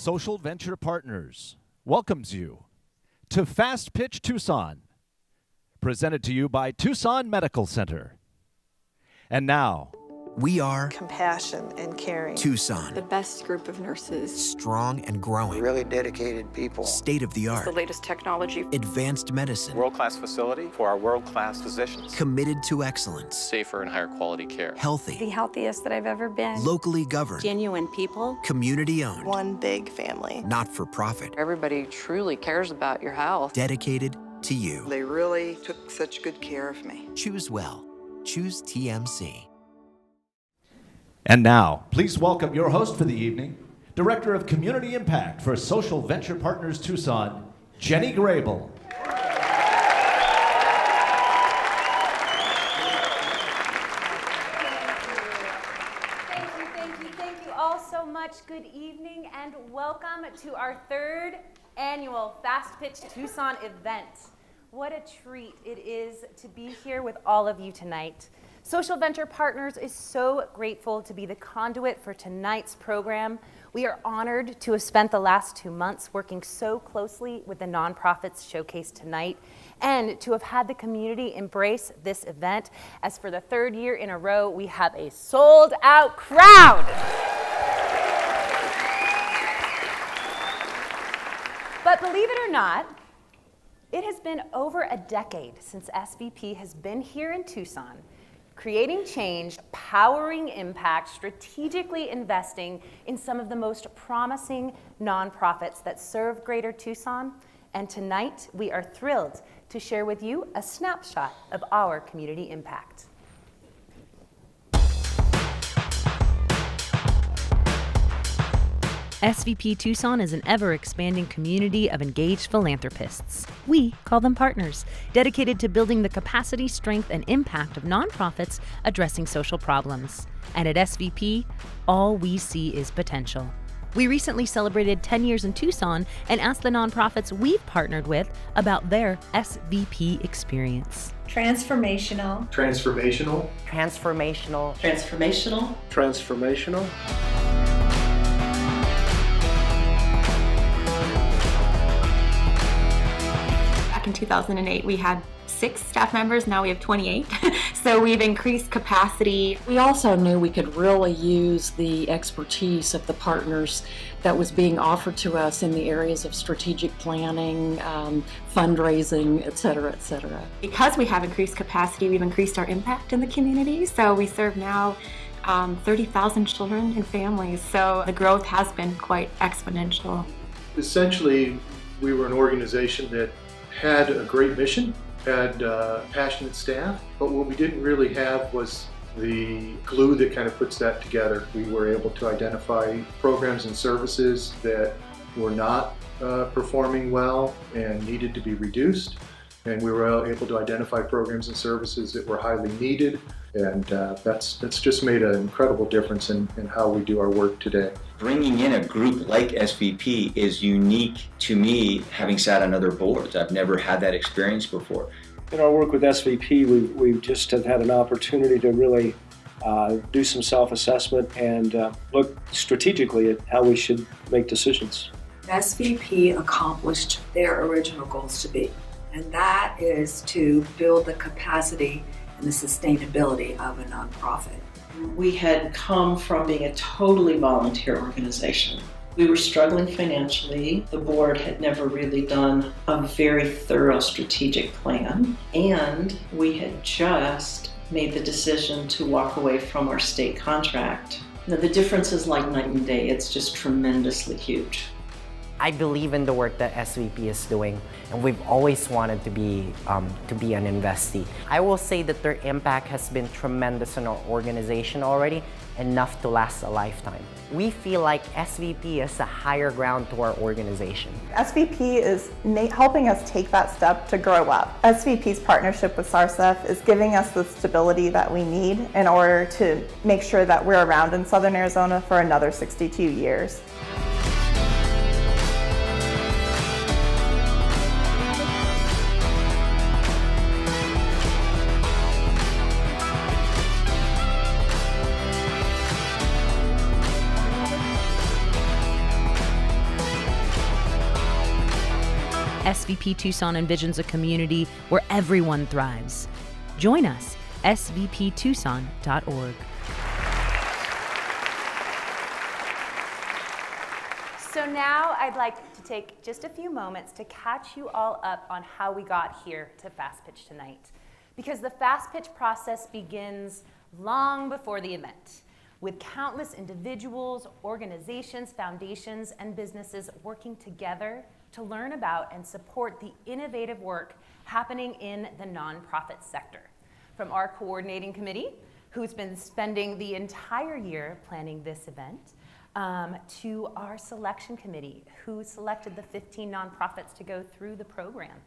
Social Venture Partners welcomes you to Fast Pitch Tucson, presented to you by Tucson Medical Center. And now, we are compassion and caring. Tucson. The best group of nurses. Strong and growing. Really dedicated people. State of the art. The latest technology. Advanced medicine. World-class facility for our world-class physicians. Committed to excellence. Safer and higher quality care. Healthy. The healthiest that I've ever been. Locally governed. Genuine people. Community owned. One big family. Not for profit. Everybody truly cares about your health. Dedicated to you. They really took such good care of me. Choose well. Choose TMC. And now, please welcome your host for the evening, Director of Community Impact for Social Venture Partners Tucson, Jenny Grable. Thank you all so much. Good evening and welcome to our third annual Fast Pitch Tucson event. What a treat it is to be here with all of you tonight. Social Venture Partners is so grateful to be the conduit for tonight's program. We are honored to have spent the last 2 months working so closely with the nonprofits showcased tonight and to have had the community embrace this event, as for the third year in a row, we have a sold-out crowd. But believe it or not, it has been over a decade since SVP has been here in Tucson, creating change, powering impact, strategically investing in some of the most promising nonprofits that serve Greater Tucson. And tonight, we are thrilled to share with you a snapshot of our community impact. SVP Tucson is an ever-expanding community of engaged philanthropists. We call them partners, dedicated to building the capacity, strength, and impact of nonprofits addressing social problems. And at SVP, all we see is potential. We recently celebrated 10 years in Tucson and asked the nonprofits we've partnered with about their SVP experience. Transformational. Transformational. Transformational. Transformational. Transformational. Back in 2008, we had 6 staff members. Now we have 28. So we've increased capacity. We also knew we could really use the expertise of the partners that was being offered to us in the areas of strategic planning, fundraising, et cetera, et cetera. Because we have increased capacity, we've increased our impact in the community. So we serve now 30,000 children and families. So the growth has been quite exponential. Essentially, we were an organization that had a great mission, had passionate staff, but what we didn't really have was the glue that kind of puts that together. We were able to identify programs and services that were not performing well and needed to be reduced, and we were able to identify programs and services that were highly needed, and that's just made an incredible difference in how we do our work today. Bringing in a group like SVP is unique to me, having sat on other boards. I've never had that experience before. In our work with SVP, we just have had an opportunity to really do some self-assessment and look strategically at how we should make decisions. SVP accomplished their original goals to be, and that is to build the capacity and the sustainability of a nonprofit. We had come from being a totally volunteer organization. We were struggling financially. The board had never really done a very thorough strategic plan, and we had just made the decision to walk away from our state contract. Now, the difference is like night and day. It's just tremendously huge. I believe in the work that SVP is doing, and we've always wanted to be an investee. I will say that their impact has been tremendous in our organization already, enough to last a lifetime. We feel like SVP is a higher ground to our organization. SVP is helping us take that step to grow up. SVP's partnership with SARSEF is giving us the stability that we need in order to make sure that we're around in Southern Arizona for another 62 years. SVP Tucson envisions a community where everyone thrives. Join us, svptucson.org. So now I'd like to take just a few moments to catch you all up on how we got here to Fast Pitch tonight. Because the Fast Pitch process begins long before the event, with countless individuals, organizations, foundations, and businesses working together to learn about and support the innovative work happening in the nonprofit sector. From our coordinating committee, who's been spending the entire year planning this event, to our selection committee, who selected the 15 nonprofits to go through the program.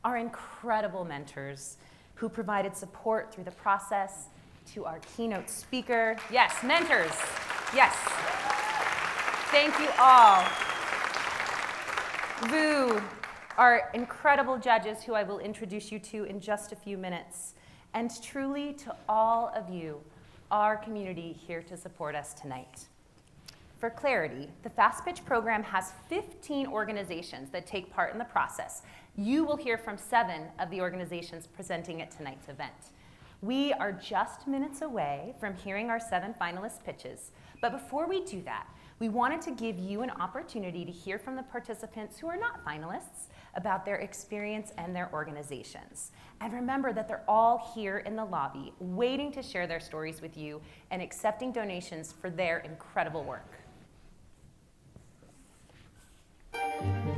Our incredible mentors who provided support through the process, to our keynote speaker. Yes, mentors, yes. Thank you all. Vu, our incredible judges who I will introduce you to in just a few minutes. And truly to all of you, our community here to support us tonight. For clarity, the Fast Pitch program has 15 organizations that take part in the process. You will hear from 7 of the organizations presenting at tonight's event. We are just minutes away from hearing our 7 finalist pitches. But before we do that, we wanted to give you an opportunity to hear from the participants who are not finalists about their experience and their organizations. And remember that they're all here in the lobby, waiting to share their stories with you and accepting donations for their incredible work.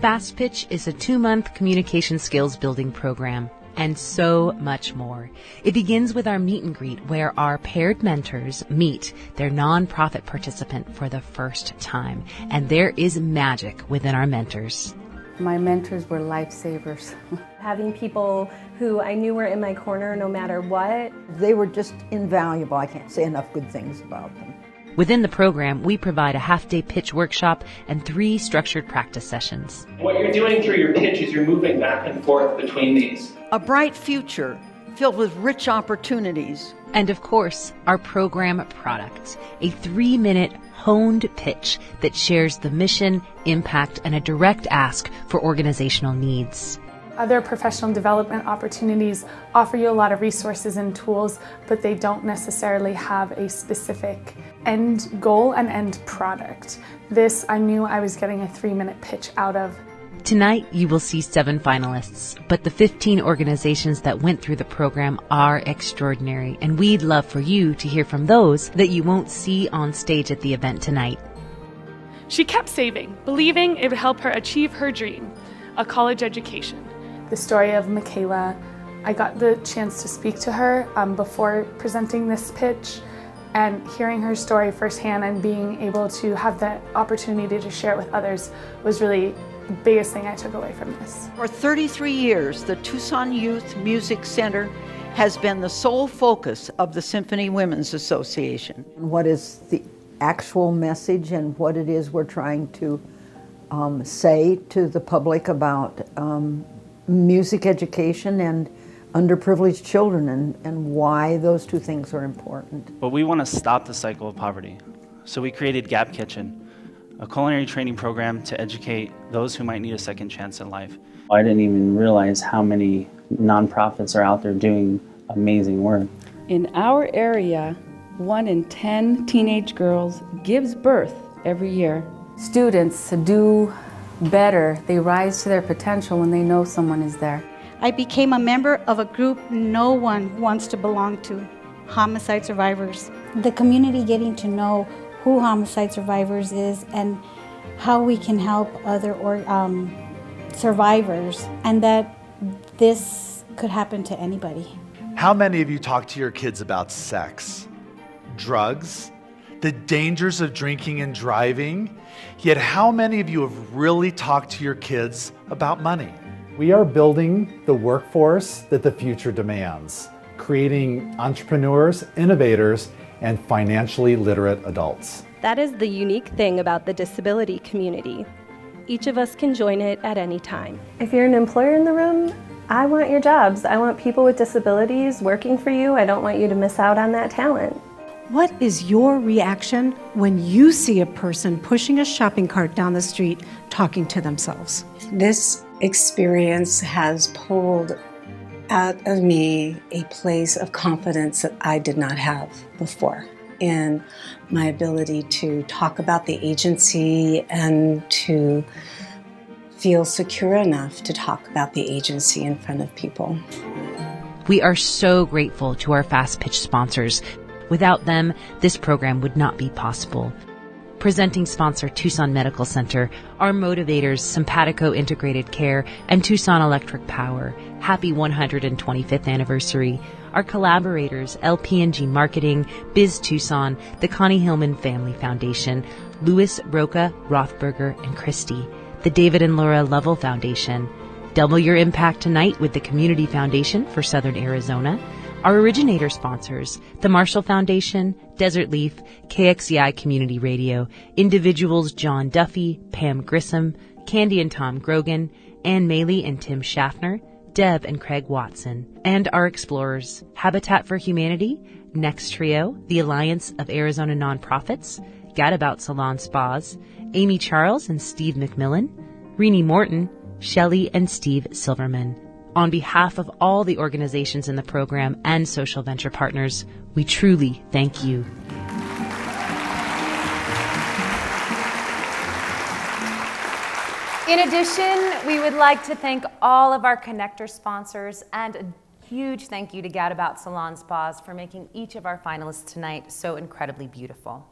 Fast Pitch is a 2-month communication skills building program, and so much more. It begins with our meet and greet, where our paired mentors meet their nonprofit participant for the first time. And there is magic within our mentors. My mentors were lifesavers. Having people who I knew were in my corner no matter what. They were just invaluable. I can't say enough good things about them. Within the program, we provide a half-day pitch workshop and 3 structured practice sessions. What you're doing through your pitch is you're moving back and forth between these. A bright future filled with rich opportunities. And of course, our program product, a 3-minute honed pitch that shares the mission, impact, and a direct ask for organizational needs. Other professional development opportunities offer you a lot of resources and tools, but they don't necessarily have a specific end goal and end product. This, I knew I was getting a 3-minute pitch out of. Tonight, you will see 7 finalists, but the 15 organizations that went through the program are extraordinary, and we'd love for you to hear from those that you won't see on stage at the event tonight. She kept saving, believing it would help her achieve her dream, a college education. The story of Michaela, I got the chance to speak to her before presenting this pitch, and hearing her story firsthand and being able to have that opportunity to share it with others was really the biggest thing I took away from this. For 33 years, the Tucson Youth Music Center has been the sole focus of the Symphony Women's Association. What is the actual message and what it is we're trying to say to the public about music education and underprivileged children and why those 2 things are important. But we want to stop the cycle of poverty. So we created Gap Kitchen, a culinary training program to educate those who might need a second chance in life. I didn't even realize how many nonprofits are out there doing amazing work. In our area, 1 in 10 teenage girls gives birth every year. Students do better. They rise to their potential when they know someone is there. I became a member of a group no one wants to belong to, homicide survivors. The community getting to know who homicide survivors is and how we can help other survivors, and that this could happen to anybody. How many of you talk to your kids about sex, drugs, the dangers of drinking and driving? Yet how many of you have really talked to your kids about money? We are building the workforce that the future demands, creating entrepreneurs, innovators, and financially literate adults. That is the unique thing about the disability community. Each of us can join it at any time. If you're an employer in the room, I want your jobs. I want people with disabilities working for you. I don't want you to miss out on that talent. What is your reaction when you see a person pushing a shopping cart down the street talking to themselves? This experience has pulled out of me a place of confidence that I did not have before in my ability to talk about the agency and to feel secure enough to talk about the agency in front of people. We are so grateful to our Fast Pitch sponsors. Without them, this program would not be possible. Presenting sponsor Tucson Medical Center, our motivators Simpatico Integrated Care, and Tucson Electric Power. Happy 125th anniversary. Our collaborators LP&G Marketing, Biz Tucson, the Connie Hillman Family Foundation, Louis, Roca, Rothberger, and Christie, the David and Laura Lovell Foundation. Double your impact tonight with the Community Foundation for Southern Arizona. Our originator sponsors, the Marshall Foundation, Desert Leaf, KXCI Community Radio, individuals John Duffy, Pam Grissom, Candy and Tom Grogan, Ann Maley and Tim Schaffner, Deb and Craig Watson, and our explorers, Habitat for Humanity, Next Trio, the Alliance of Arizona Nonprofits, Gadabout Salon Spas, Amy Charles and Steve McMillan, Renee Morton, Shelley and Steve Silverman. On behalf of all the organizations in the program and social venture partners, we truly thank you. In addition, we would like to thank all of our connector sponsors and a huge thank you to Gadabout Salon Spas for making each of our finalists tonight so incredibly beautiful.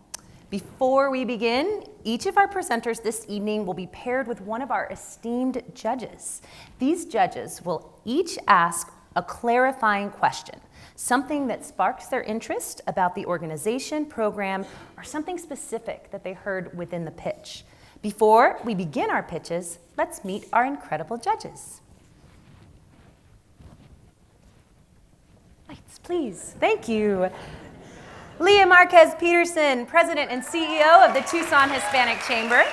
Before we begin, each of our presenters this evening will be paired with one of our esteemed judges. These judges will each ask a clarifying question, something that sparks their interest about the organization, program, or something specific that they heard within the pitch. Before we begin our pitches, let's meet our incredible judges. Lights, please. Thank you. Leah Marquez Peterson, President and CEO of the Tucson Hispanic Chamber.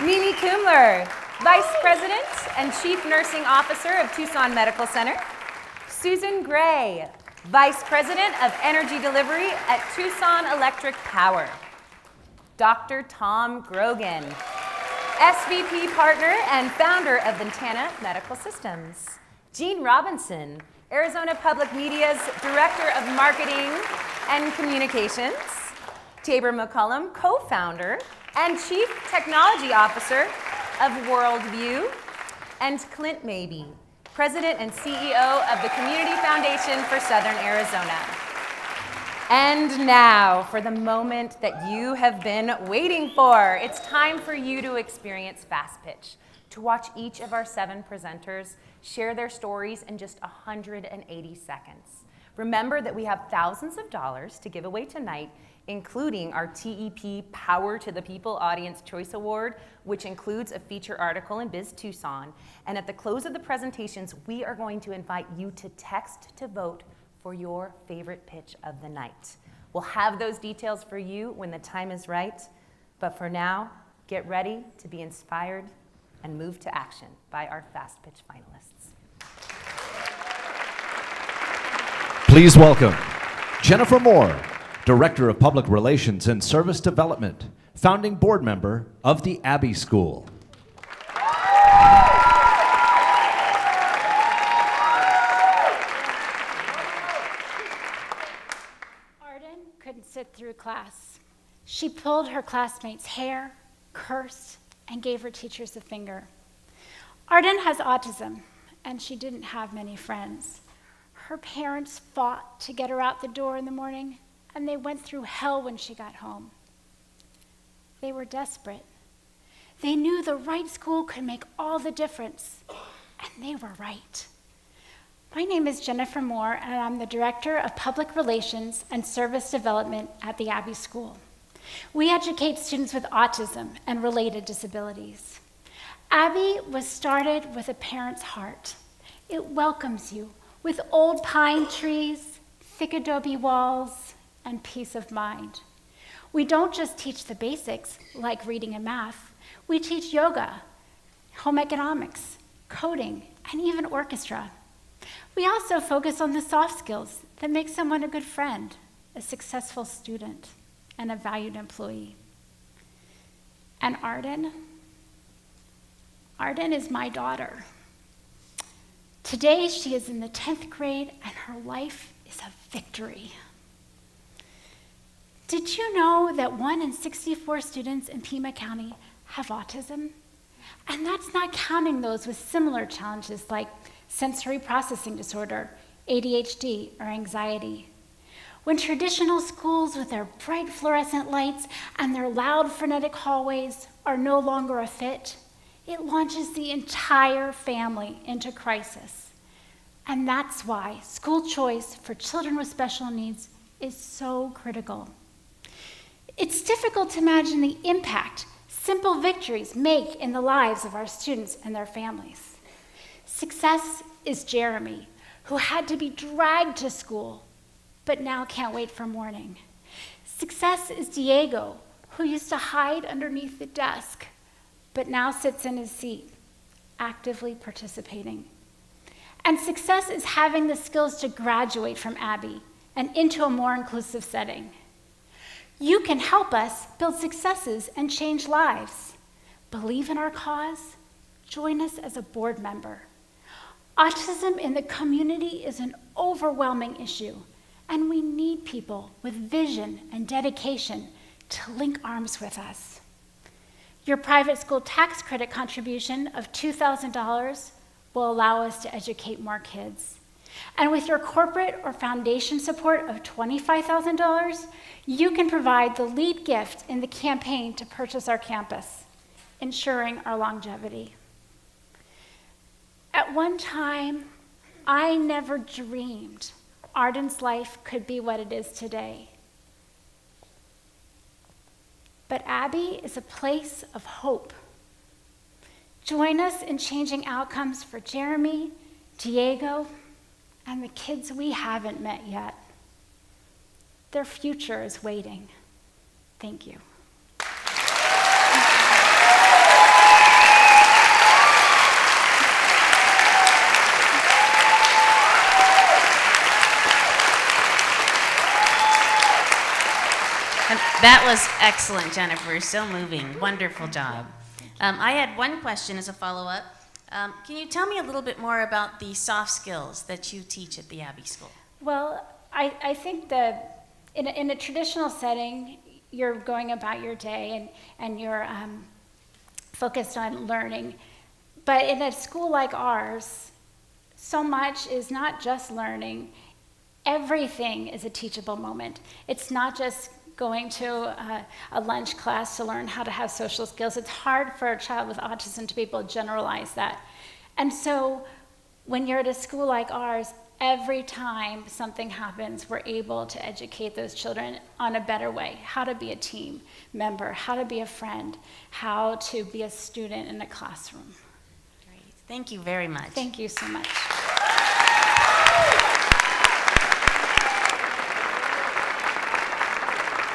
Mimi Kumler, Vice President and Chief Nursing Officer of Tucson Medical Center. Susan Gray, Vice President of Energy Delivery at Tucson Electric Power. Dr. Tom Grogan, SVP Partner and Founder of Ventana Medical Systems. Jean Robinson, Arizona Public Media's Director of Marketing and Communications. Tabor McCullum, co-founder and Chief Technology Officer of Worldview. And Clint Mabey, President and CEO of the Community Foundation for Southern Arizona. And now for the moment that you have been waiting for. It's time for you to experience Fast Pitch, to watch each of our 7 presenters share their stories in just 180 seconds. Remember that we have thousands of dollars to give away tonight, including our TEP Power to the People Audience Choice Award, which includes a feature article in Biz Tucson. And at the close of the presentations, we are going to invite you to text to vote for your favorite pitch of the night. We'll have those details for you when the time is right. But for now, get ready to be inspired and move to action by our Fast Pitch finalists. Please welcome Jennifer Moore, Director of Public Relations and Service Development, founding board member of the Abbey School. Arden couldn't sit through class. She pulled her classmates' hair, cursed, and gave her teachers the finger. Arden has autism, and she didn't have many friends. Her parents fought to get her out the door in the morning, and they went through hell when she got home. They were desperate. They knew the right school could make all the difference, and they were right. My name is Jennifer Moore, and I'm the Director of Public Relations and Service Development at the Abbey School. We educate students with autism and related disabilities. Abbey was started with a parent's heart. It welcomes you with old pine trees, thick adobe walls, and peace of mind. We don't just teach the basics, like reading and math. We teach yoga, home economics, coding, and even orchestra. We also focus on the soft skills that make someone a good friend, a successful student, and a valued employee. And Arden Arden is my daughter. Today, she is in the 10th grade, and her life is a victory. Did you know that 1 in 64 students in Pima County have autism? And that's not counting those with similar challenges like sensory processing disorder, ADHD, or anxiety. When traditional schools with their bright fluorescent lights and their loud frenetic hallways are no longer a fit, it launches the entire family into crisis. And that's why school choice for children with special needs is so critical. It's difficult to imagine the impact simple victories make in the lives of our students and their families. Success is Jeremy, who had to be dragged to school, but now can't wait for morning. Success is Diego, who used to hide underneath the desk, but now sits in his seat, actively participating. And success is having the skills to graduate from Abbey and into a more inclusive setting. You can help us build successes and change lives. Believe in our cause? Join us as a board member. Autism in the community is an overwhelming issue, and we need people with vision and dedication to link arms with us. Your private school tax credit contribution of $2,000 will allow us to educate more kids. And with your corporate or foundation support of $25,000, you can provide the lead gift in the campaign to purchase our campus, ensuring our longevity. At one time, I never dreamed Arden's life could be what it is today. But Abbey is a place of hope. Join us in changing outcomes for Jeremy, Diego, and the kids we haven't met yet. Their future is waiting. Thank you. And that was excellent, Jennifer. So moving. Wonderful job. I had one question as a follow-up. Can you tell me a little bit more about the soft skills that you teach at the Abbey School? Well, I think that in a traditional setting, you're going about your day and you're focused on learning. But in a school like ours, so much is not just learning. Everything is a teachable moment. It's not just going to a lunch class to learn how to have social skills. It's hard for a child with autism to be able to generalize that. And so when you're at a school like ours, every time something happens, we're able to educate those children on a better way, how to be a team member, how to be a friend, how to be a student in a classroom. Great. Thank you very much. Thank you so much.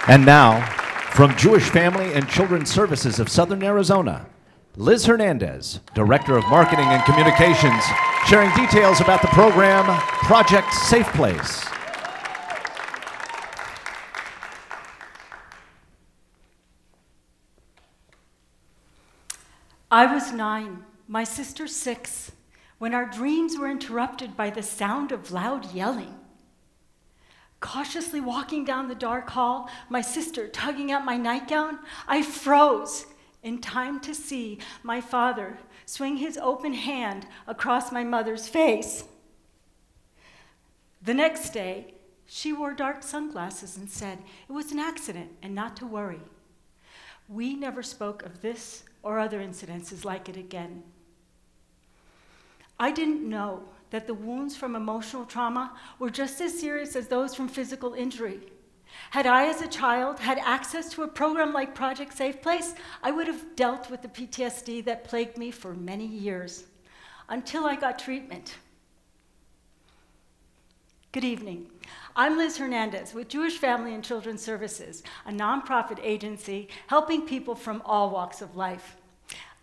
And now, from Jewish Family and Children's Services of Southern Arizona, Liz Hernandez, Director of Marketing and Communications, sharing details about the program Project Safe Place. I was 9, my sister 6, when our dreams were interrupted by the sound of loud yelling. Cautiously walking down the dark hall, my sister tugging at my nightgown, I froze in time to see my father swing his open hand across my mother's face. The next day, she wore dark sunglasses and said it was an accident and not to worry. We never spoke of this or other incidences like it again. I didn't know that the wounds from emotional trauma were just as serious as those from physical injury. Had I, as a child, had access to a program like Project Safe Place, I would have dealt with the PTSD that plagued me for many years, until I got treatment. Good evening. I'm Liz Hernandez with Jewish Family and Children's Services, a nonprofit agency helping people from all walks of life.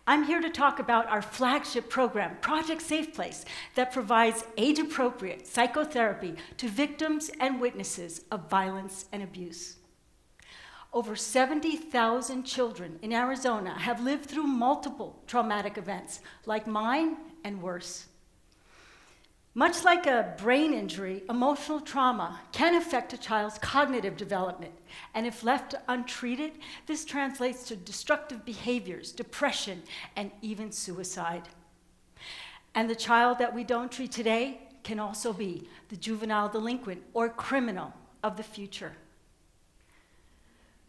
I'm here to talk about our flagship program, Project Safe Place, that provides age-appropriate psychotherapy to victims and witnesses of violence and abuse. Over 70,000 children in Arizona have lived through multiple traumatic events, like mine and worse. Much like a brain injury, emotional trauma can affect a child's cognitive development, and if left untreated, this translates to destructive behaviors, depression, and even suicide. And the child that we don't treat today can also be the juvenile delinquent or criminal of the future.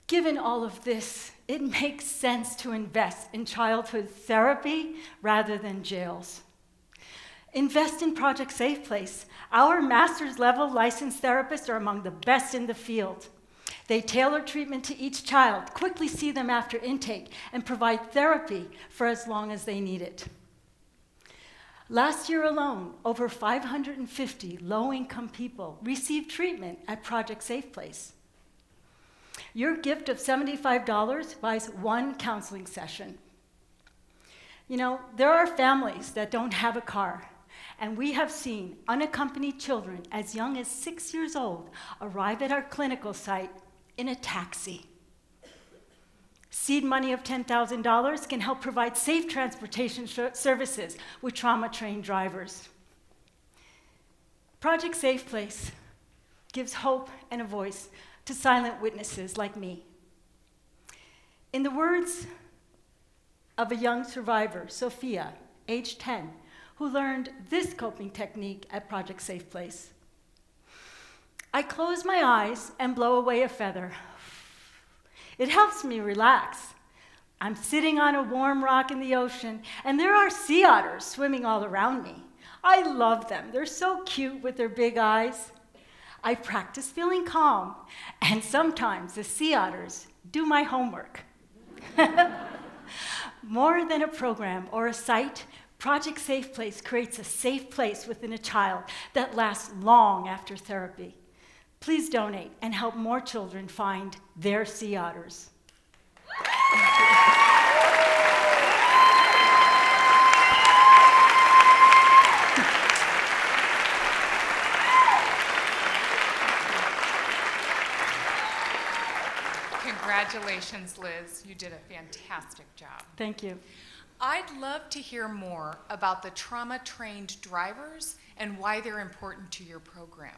Given all of this, it makes sense to invest in childhood therapy rather than jails. Invest in Project Safe Place. Our master's level licensed therapists are among the best in the field. They tailor treatment to each child, quickly see them after intake, and provide therapy for as long as they need it. Last year alone, over 550 low-income people received treatment at Project Safe Place. Your gift of $75 buys one counseling session. You know, there are families that don't have a car, and we have seen unaccompanied children as young as 6 years old arrive at our clinical site in a taxi. Seed money of $10,000 can help provide safe transportation services with trauma-trained drivers. Project Safe Place gives hope and a voice to silent witnesses like me. In the words of a young survivor, Sophia, age 10, who learned this coping technique at Project Safe Place. I close my eyes and blow away a feather. It helps me relax. I'm sitting on a warm rock in the ocean, and there are sea otters swimming all around me. I love them. They're so cute with their big eyes. I practice feeling calm, and sometimes the sea otters do my homework. More than a program or a site, Project Safe Place creates a safe place within a child that lasts long after therapy. Please donate and help more children find their sea otters. Congratulations, Liz. You did a fantastic job. Thank you. I'd love to hear more about the trauma-trained drivers and why they're important to your program.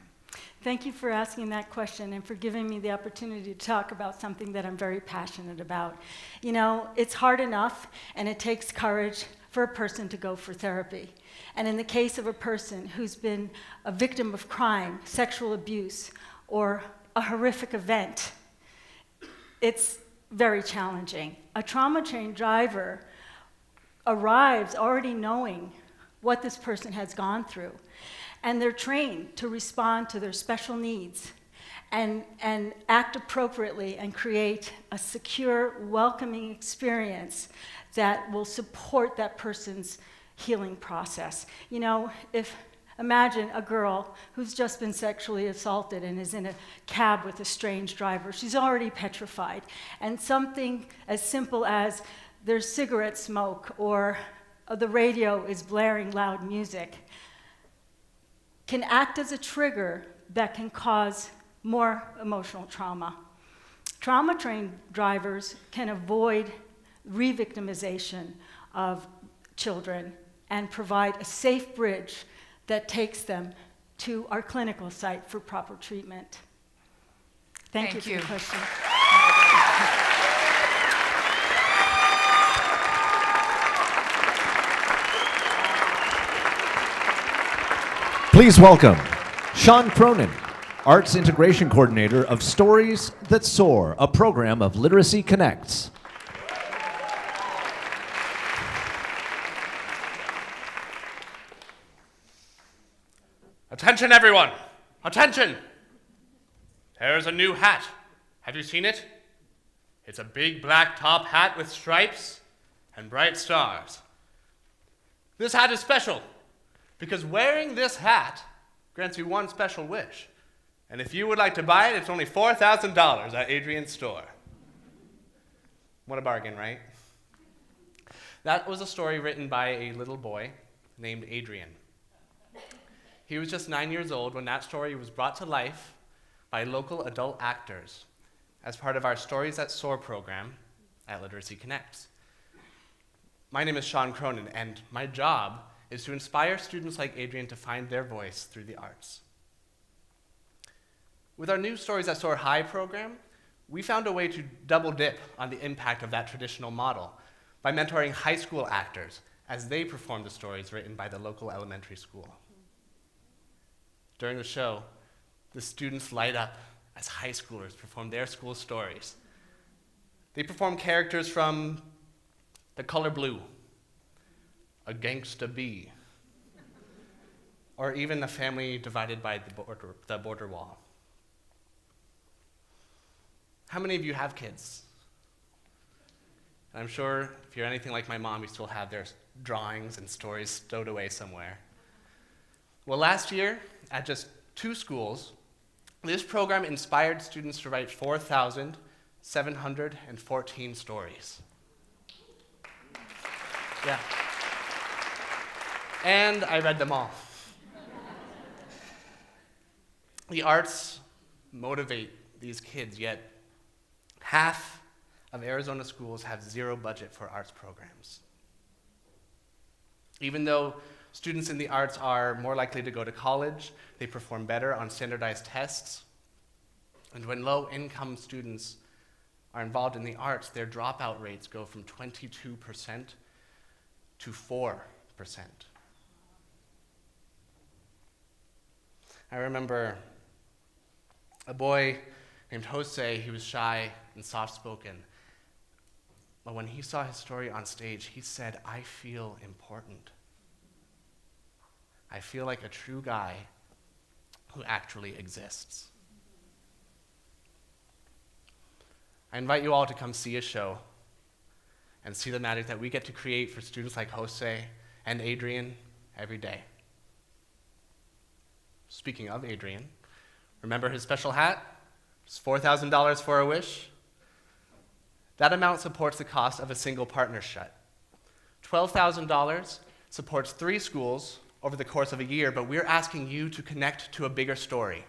Thank you for asking that question and for giving me the opportunity to talk about something that I'm very passionate about. You know, it's hard enough, and it takes courage for a person to go for therapy. And in the case of a person who's been a victim of crime, sexual abuse, or a horrific event, it's very challenging. A trauma-trained driver arrives already knowing what this person has gone through, and they're trained to respond to their special needs and act appropriately and create a secure, welcoming experience that will support that person's healing process. You know, imagine a girl who's just been sexually assaulted and is in a cab with a strange driver. She's already petrified. And something as simple as there's cigarette smoke or the radio is blaring loud music can act as a trigger that can cause more emotional trauma. Trauma-trained drivers can avoid re-victimization of children and provide a safe bridge that takes them to our clinical site for proper treatment. Thank you for your question. Please welcome Sean Cronin, Arts Integration Coordinator of Stories That SOAR, a program of Literacy Connects. Attention, everyone! Attention! There's a new hat. Have you seen it? It's a big black top hat with stripes and bright stars. This hat is special because wearing this hat grants you one special wish. And if you would like to buy it, it's only $4,000 at Adrian's store. What a bargain, right? That was a story written by a little boy named Adrian. He was just 9 years old when that story was brought to life by local adult actors. as part of our Stories That SOAR program at Literacy Connects. My name is Sean Cronin, and my job is to inspire students like Adrian to find their voice through the arts. With our new Stories That SOAR High program, we found a way to double dip on the impact of that traditional model by mentoring high school actors as they perform the stories written by the local elementary school. During the show, the students light up as high schoolers perform their school stories. They perform characters from The Color Blue, A Gangsta Bee, or even A Family Divided by the Border Wall. How many of you have kids? I'm sure if you're anything like my mom, you still have their drawings and stories stowed away somewhere. Well, last year, at just 2 schools, this program inspired students to write 4,714 stories. Yeah. And I read them all. The arts motivate these kids, yet half of Arizona schools have zero budget for arts programs. Even though students in the arts are more likely to go to college, they perform better on standardized tests, and when low-income students are involved in the arts, their dropout rates go from 22% to 4%. I remember a boy named Jose. He was shy and soft-spoken. But when he saw his story on stage, he said, "I feel important. I feel like a true guy who actually exists." I invite you all to come see a show and see the magic that we get to create for students like Jose and Adrian every day. Speaking of Adrian, remember his special hat? It's $4,000 for a wish. That amount supports the cost of a single partnership. $12,000 supports 3 schools over the course of a year, but we're asking you to connect to a bigger story.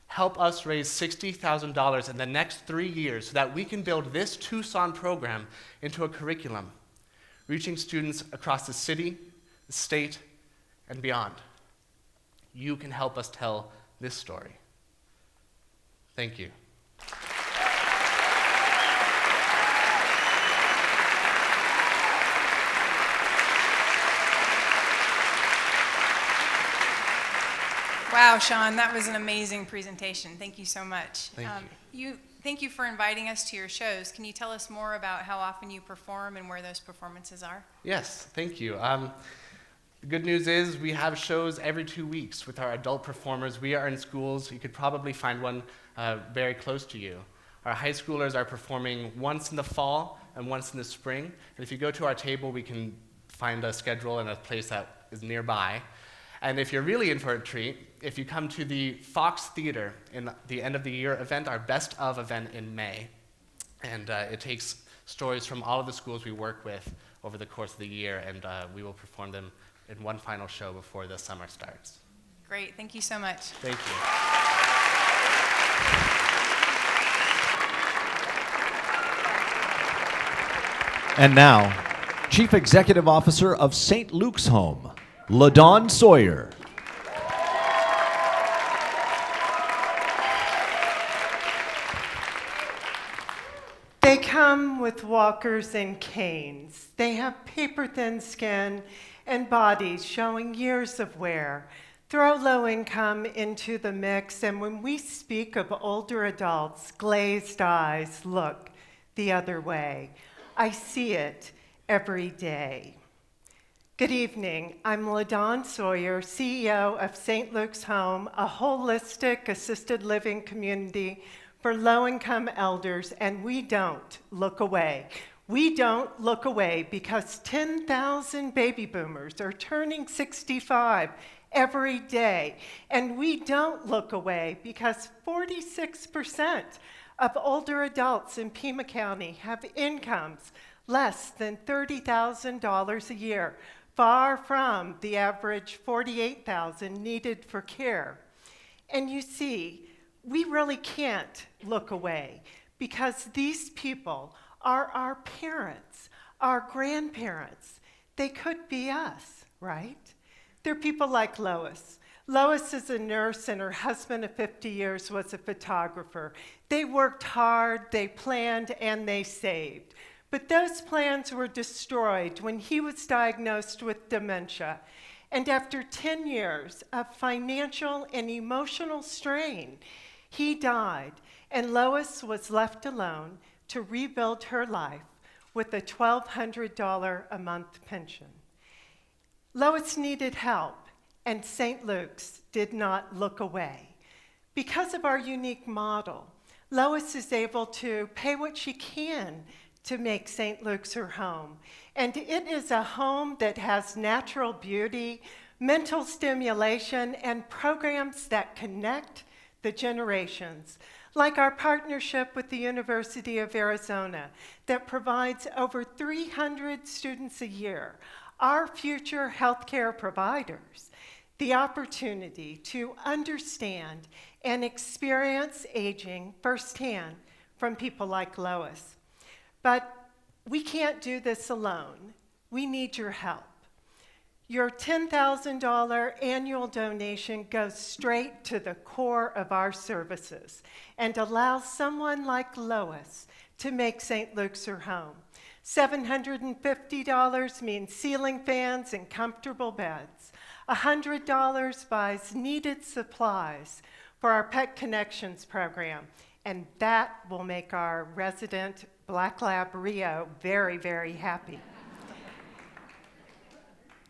Help us raise $60,000 in the next 3 years so that we can build this Tucson program into a curriculum, reaching students across the city, the state, and beyond. You can help us tell this story. Thank you. Wow, Sean, that was an amazing presentation. Thank you so much. Thank you. Thank you for inviting us to your shows. Can you tell us more about how often you perform and where those performances are? Yes, thank you. The good news is we have shows every 2 weeks with our adult performers. We are in schools. You could probably find one very close to you. Our high schoolers are performing once in the fall and once in the spring. And if you go to our table, we can find a schedule and a place that is nearby. And if you're really in for a treat, if you come to the Fox Theater in the end of the year event, our best of event in May, and it takes stories from all of the schools we work with over the course of the year, and we will perform them in one final show before the summer starts. Great, thank you so much. Thank you. And now, Chief Executive Officer of St. Luke's Home, LaDawn Sawyer. They come with walkers and canes. They have paper-thin skin and bodies showing years of wear. Throw low income into the mix, and when we speak of older adults, glazed eyes look the other way. I see it every day. Good evening. I'm LaDawn Sawyer, CEO of St. Luke's Home, a holistic assisted living community for low-income elders, and we don't look away. We don't look away because 10,000 baby boomers are turning 65 every day, and we don't look away because 46% of older adults in Pima County have incomes less than $30,000 a year, far from the average $48,000 needed for care. And you see, we really can't look away because these people are our parents, our grandparents. They could be us, right? They're people like Lois. Lois is a nurse and her husband of 50 years was a photographer. They worked hard, they planned, and they saved. But those plans were destroyed when he was diagnosed with dementia. And after 10 years of financial and emotional strain, he died, and Lois was left alone to rebuild her life with a $1,200 a month pension. Lois needed help, and St. Luke's did not look away. Because of our unique model, Lois is able to pay what she can to make St. Luke's her home. And it is a home that has natural beauty, mental stimulation, and programs that connect the generations, like our partnership with the University of Arizona that provides over 300 students a year, our future healthcare providers, the opportunity to understand and experience aging firsthand from people like Lois. But we can't do this alone. We need your help. Your $10,000 annual donation goes straight to the core of our services and allows someone like Lois to make St. Luke's her home. $750 means ceiling fans and comfortable beds. $100 buys needed supplies for our Pet Connections program, and that will make our resident Black Lab Rio very, very happy.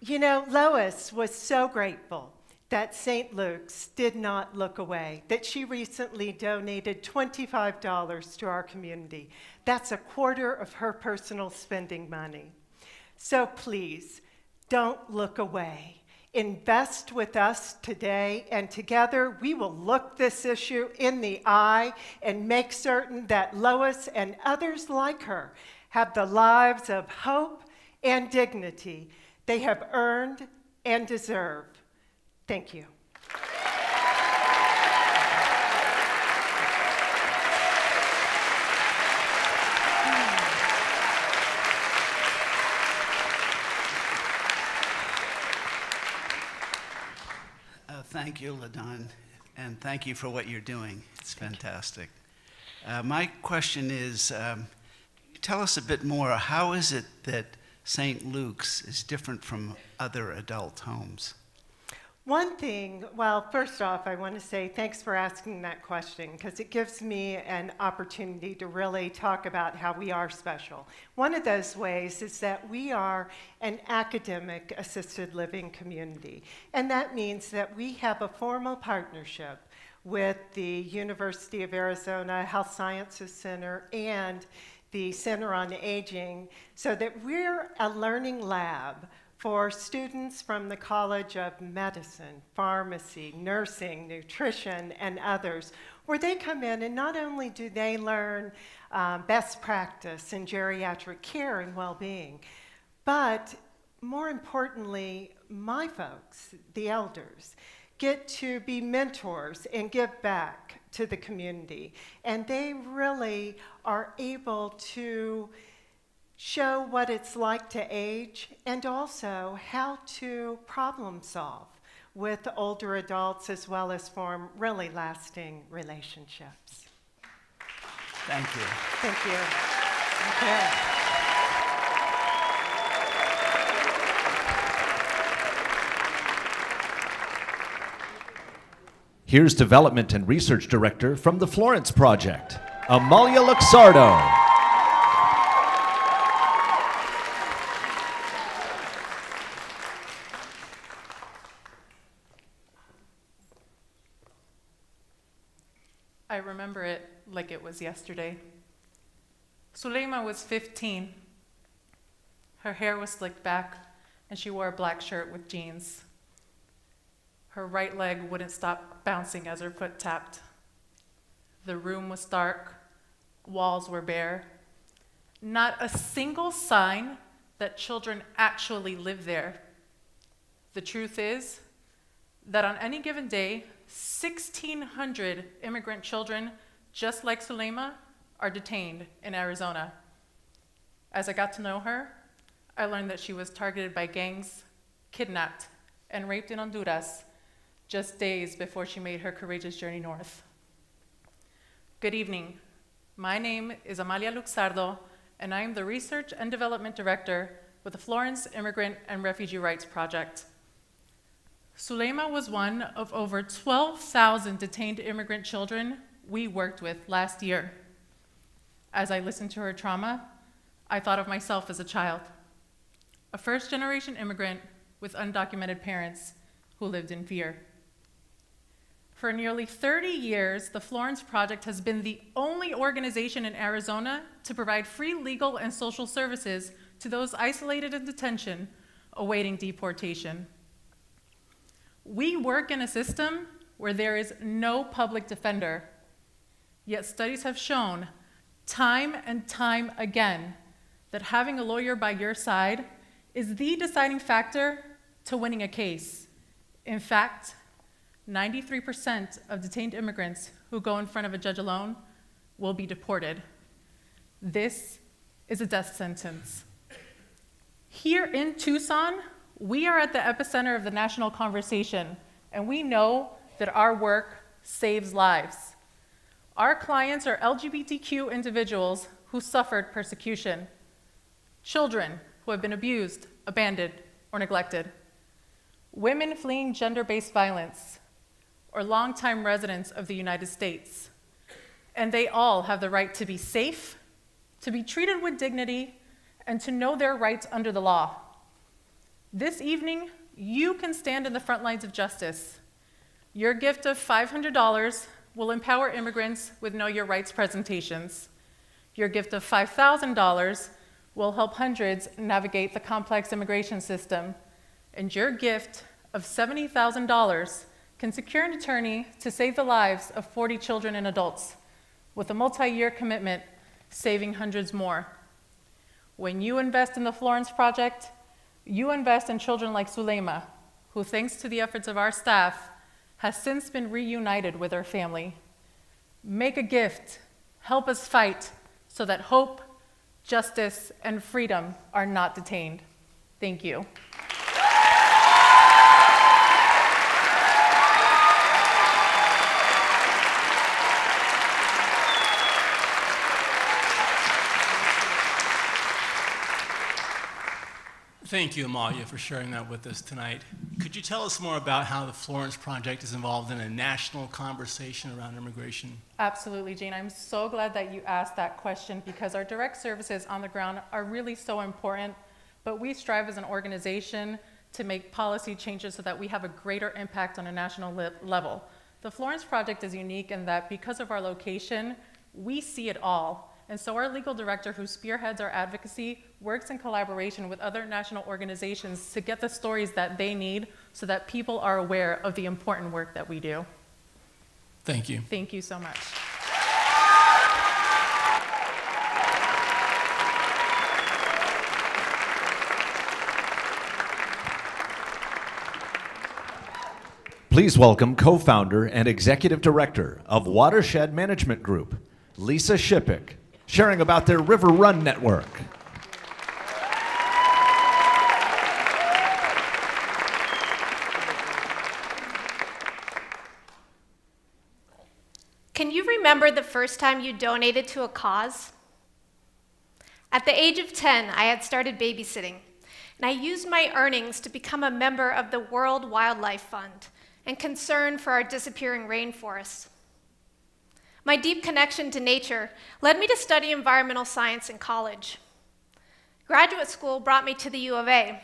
You know, Lois was so grateful that St. Luke's did not look away, that she recently donated $25 to our community. That's a quarter of her personal spending money. So please, don't look away. Invest with us today, and together we will look this issue in the eye and make certain that Lois and others like her have the lives of hope and dignity they have earned and deserve. Thank you. Thank you, LaDon, and thank you for what you're doing. It's fantastic. My question is, tell us a bit more. How is it that St. Luke's is different from other adult homes? One thing, well, first off, I want to say thanks for asking that question because it gives me an opportunity to really talk about how we are special. One of those ways is that we are an academic assisted living community, and that means that we have a formal partnership with the University of Arizona Health Sciences Center and the Center on Aging, so that we're a learning lab for students from the College of Medicine, Pharmacy, Nursing, Nutrition, and others, where they come in and not only do they learn best practice in geriatric care and well-being, but more importantly, my folks, the elders, get to be mentors and give back to the community. And they really are able to show what it's like to age and also how to problem solve with older adults as well as form really lasting relationships. Thank you. Thank you. Okay. Here's Development and Research Director from the Florence Project, Amalia Luxardo. I remember it like it was yesterday. Suleima was 15. Her hair was slicked back, and she wore a black shirt with jeans. Her right leg wouldn't stop bouncing as her foot tapped. The room was dark, walls were bare. Not a single sign that children actually live there. The truth is that on any given day, 1,600 immigrant children, just like Sulema, are detained in Arizona. As I got to know her, I learned that she was targeted by gangs, kidnapped, and raped in Honduras just days before she made her courageous journey north. Good evening. My name is Amalia Luxardo, and I am the Research and Development Director with the Florence Immigrant and Refugee Rights Project. Sulema was one of over 12,000 detained immigrant children we worked with last year. As I listened to her trauma, I thought of myself as a child, a first-generation immigrant with undocumented parents who lived in fear. For nearly 30 years, the Florence Project has been the only organization in Arizona to provide free legal and social services to those isolated in detention awaiting deportation. We work in a system where there is no public defender, yet studies have shown time and time again that having a lawyer by your side is the deciding factor to winning a case. In fact, 93% of detained immigrants who go in front of a judge alone will be deported. This is a death sentence. Here in Tucson, we are at the epicenter of the national conversation, and we know that our work saves lives. Our clients are LGBTQ individuals who suffered persecution, children who have been abused, abandoned, or neglected, women fleeing gender-based violence, or longtime residents of the United States. And they all have the right to be safe, to be treated with dignity, and to know their rights under the law. This evening, you can stand in the front lines of justice. Your gift of $500 will empower immigrants with Know Your Rights presentations. Your gift of $5,000 will help hundreds navigate the complex immigration system. And your gift of $70,000 can secure an attorney to save the lives of 40 children and adults, with a multi-year commitment saving hundreds more. When you invest in the Florence Project, you invest in children like Sulema, who, thanks to the efforts of our staff, has since been reunited with her family. Make a gift, help us fight, so that hope, justice, and freedom are not detained. Thank you. Thank you, Amalia, for sharing that with us tonight. Could you tell us more about how the Florence Project is involved in a national conversation around immigration? Absolutely, Jane. I'm so glad that you asked that question, because our direct services on the ground are really so important, but we strive as an organization to make policy changes so that we have a greater impact on a national level. The Florence Project is unique in that because of our location, we see it all. And so our legal director, who spearheads our advocacy, works in collaboration with other national organizations to get the stories that they need so that people are aware of the important work that we do. Thank you. Thank you so much. Please welcome co-founder and executive director of Watershed Management Group, Lisa Shippick, sharing about their River Run network. Can you remember the first time you donated to a cause? At the age of 10, I had started babysitting, and I used my earnings to become a member of the World Wildlife Fund and concern for our disappearing rainforests. My deep connection to nature led me to study environmental science in college. Graduate school brought me to the U of A.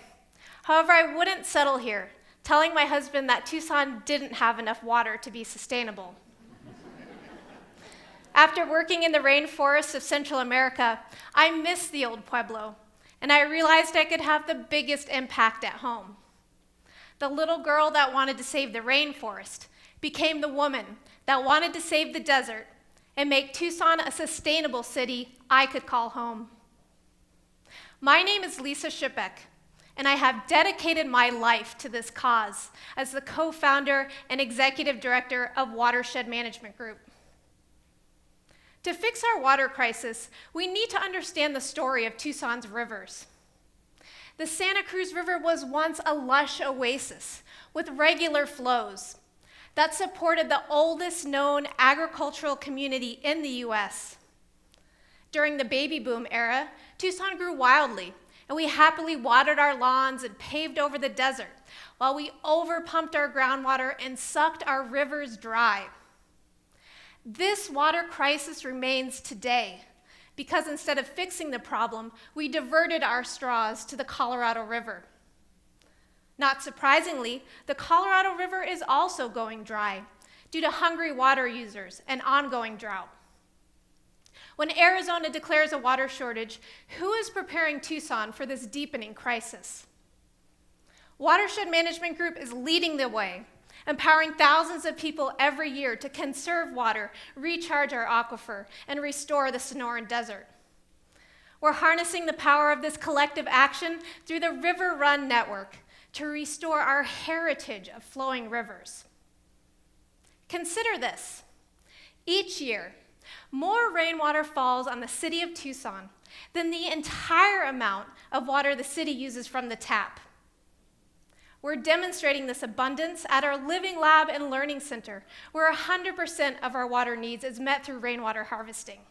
However, I wouldn't settle here, telling my husband that Tucson didn't have enough water to be sustainable. After working in the rainforests of Central America, I missed the old Pueblo, and I realized I could have the biggest impact at home. The little girl that wanted to save the rainforest became the woman that wanted to save the desert and make Tucson a sustainable city I could call home. My name is Lisa Shippick, and I have dedicated my life to this cause as the co-founder and executive director of Watershed Management Group. To fix our water crisis, we need to understand the story of Tucson's rivers. The Santa Cruz River was once a lush oasis with regular flows that supported the oldest known agricultural community in the US. During the baby boom era, Tucson grew wildly, and we happily watered our lawns and paved over the desert, while we overpumped our groundwater and sucked our rivers dry. This water crisis remains today, because instead of fixing the problem, we diverted our straws to the Colorado River. Not surprisingly, the Colorado River is also going dry due to hungry water users and ongoing drought. When Arizona declares a water shortage, who is preparing Tucson for this deepening crisis? Watershed Management Group is leading the way, empowering thousands of people every year to conserve water, recharge our aquifer, and restore the Sonoran Desert. We're harnessing the power of this collective action through the River Run Network to restore our heritage of flowing rivers. Consider this. Each year, more rainwater falls on the city of Tucson than the entire amount of water the city uses from the tap. We're demonstrating this abundance at our Living Lab and Learning Center, where 100% of our water needs is met through rainwater harvesting.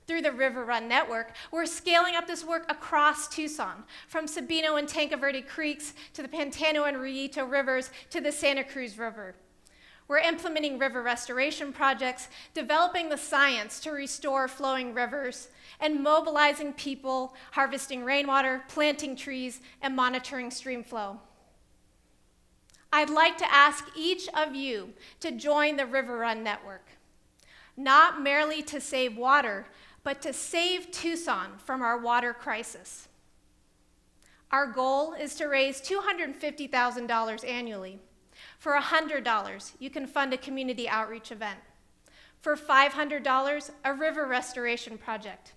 Through the River Run Network, we're scaling up this work across Tucson, from Sabino and Tanque Verde Creeks to the Pantano and Rillito Rivers to the Santa Cruz River. We're implementing river restoration projects, developing the science to restore flowing rivers, and mobilizing people, harvesting rainwater, planting trees, and monitoring stream flow. I'd like to ask each of you to join the River Run Network, not merely to save water, but to save Tucson from our water crisis. Our goal is to raise $250,000 annually. For $100, you can fund a community outreach event. For $500, a river restoration project.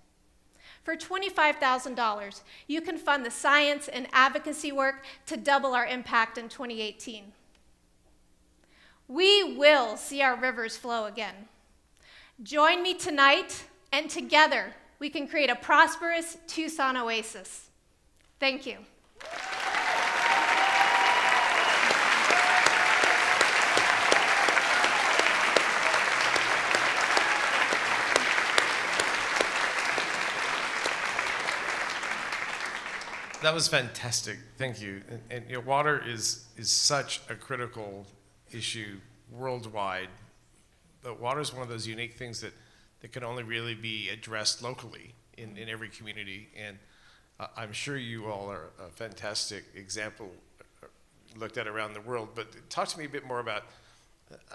For $25,000, you can fund the science and advocacy work to double our impact in 2018. We will see our rivers flow again. Join me tonight, and together we can create a prosperous Tucson oasis. Thank you. That was fantastic. Thank you. And you know, water is such a critical issue worldwide. But water is one of those unique things that can only really be addressed locally in every community. And I'm sure you all are a fantastic example looked at around the world. But talk to me a bit more about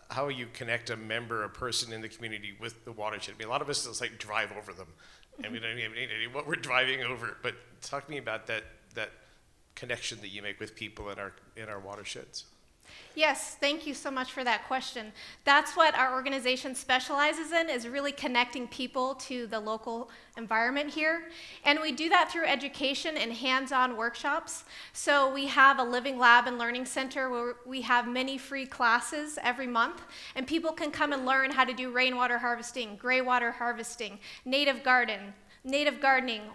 how you connect a member, a person in the community with the watershed. I mean, a lot of us just like drive over them, and we don't even have any idea what we're driving over. But talk to me about that connection that you make with people in our watersheds. Yes, thank you so much for that question. That's what our organization specializes in, is really connecting people to the local environment here. And we do that through education and hands-on workshops. So we have a Living Lab and Learning Center where we have many free classes every month, and people can come and learn how to do rainwater harvesting, gray water harvesting, native gardening,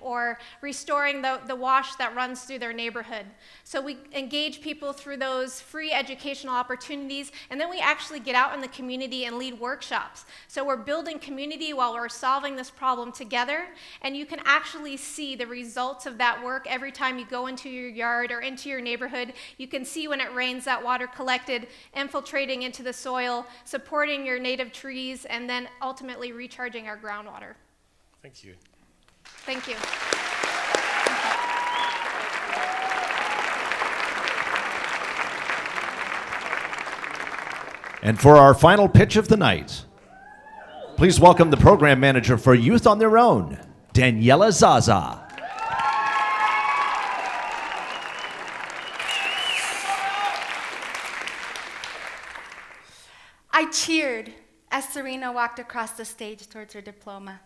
or restoring the wash that runs through their neighborhood. So we engage people through those free educational opportunities, and then we actually get out in the community and lead workshops. So we're building community while we're solving this problem together, and you can actually see the results of that work every time you go into your yard or into your neighborhood. You can see when it rains, that water collected, infiltrating into the soil, supporting your native trees, and then ultimately recharging our groundwater. Thank you. Thank you. And for our final pitch of the night, please welcome the program manager for Youth on Their Own, Daniela Zaza. I cheered as Serena walked across the stage towards her diploma.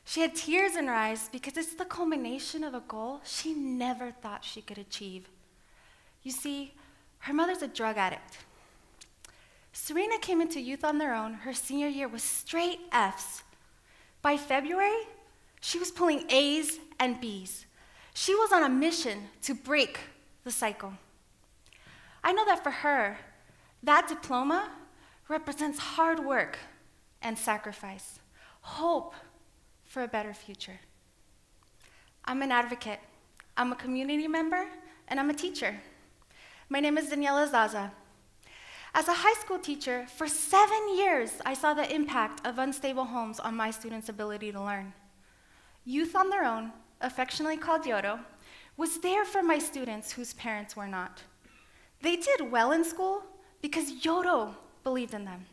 She had tears in her eyes because it's the culmination of a goal she never thought she could achieve. You see, her mother's a drug addict. Serena came into Youth on Their Own her senior year with straight Fs. By February, she was pulling A's and B's. She was on a mission to break the cycle. I know that for her, that diploma represents hard work and sacrifice, hope for a better future. I'm an advocate, I'm a community member, and I'm a teacher. My name is Daniela Zaza. As a high school teacher, for 7 years, I saw the impact of unstable homes on my students' ability to learn. Youth on Their Own, affectionately called YODO, was there for my students whose parents were not. They did well in school because YODO believed in them.